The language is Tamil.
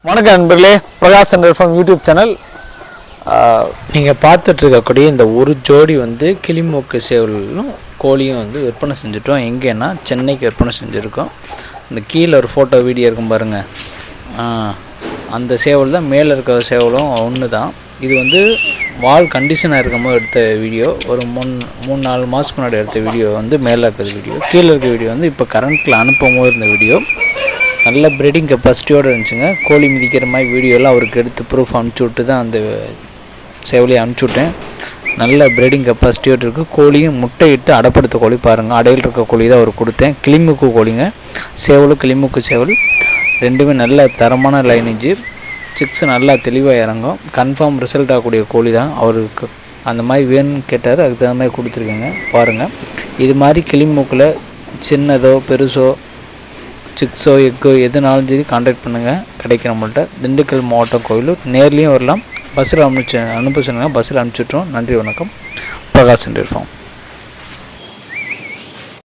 வணக்கம் நண்பர்களே, Prakash centre from YouTube channel. நீங்கள் பார்த்துட்ருக்கக்கூடிய இந்த ஒரு ஜோடி கிளிமூக்கு சேவலும் கோழியும் விற்பனை செஞ்சுட்டோம். எங்கேன்னா சென்னைக்கு விற்பனை செஞ்சுருக்கோம். இந்த கீழே ஒரு ஃபோட்டோ வீடியோ இருக்கும் பாருங்கள், அந்த சேவல் தான். மேலே இருக்க சேவலும் ஒன்று தான். இது வால் கண்டிஷனாக இருக்கும்போது எடுத்த வீடியோ. ஒரு 3-4 மாதத்துக்கு முன்னாடி எடுத்த வீடியோ மேலே இருக்கிற வீடியோ. கீழே இருக்க வீடியோ இப்போ கரண்ட்டில் அனுப்பும் போது இருந்த வீடியோ. நல்ல ப்ரீடிங் கெப்பாசிட்டியோடு இருந்துச்சுங்க. கோழி மிதிக்கிற மாதிரி வீடியோலாம் அவருக்கு எடுத்து ப்ரூஃப் அனுப்பிச்சி விட்டு தான் அந்த சேவலையை அனுப்பிச்சி விட்டேன். நல்ல ப்ரீடிங் கெப்பாசிட்டியோடு இருக்குது. கோழியும் முட்டையிட்டு அடப்படுத்த கோழி பாருங்கள். அடையில் இருக்க கோழி தான் அவருக்கு கொடுத்தேன். கிளிமூக்கு கோழிங்க, சேவலும் கிளிமூக்கு சேவல் ரெண்டுமே நல்ல தரமான லைனேஜ். சிக்ஸ் நல்லா தெளிவாக இறங்கும். கன்ஃபார்ம் ரிசல்ட் ஆகக்கூடிய கோழி தான். அவருக்கு அந்த மாதிரி வேணும்னு கேட்டார், அதுக்கு தகுந்த மாதிரி கொடுத்துருக்கேங்க. பாருங்கள், இது மாதிரி கிளிமூக்கில் சின்னதோ பெருசோ சிக்ஸோ எக்கோ எதுனாலும் சரி கான்டாக்ட் பண்ணுங்கள், கிடைக்கிற நம்மள்கிட்ட. திண்டுக்கல் மாவட்டம் கோயிலூர். நேர்லேயும் வரலாம். பஸ்ஸில் அனுப்ப சொன்னாங்க, பஸ்ஸில் அனுப்பிச்சுட்றோம். நன்றி, வணக்கம். Prakash Centre form.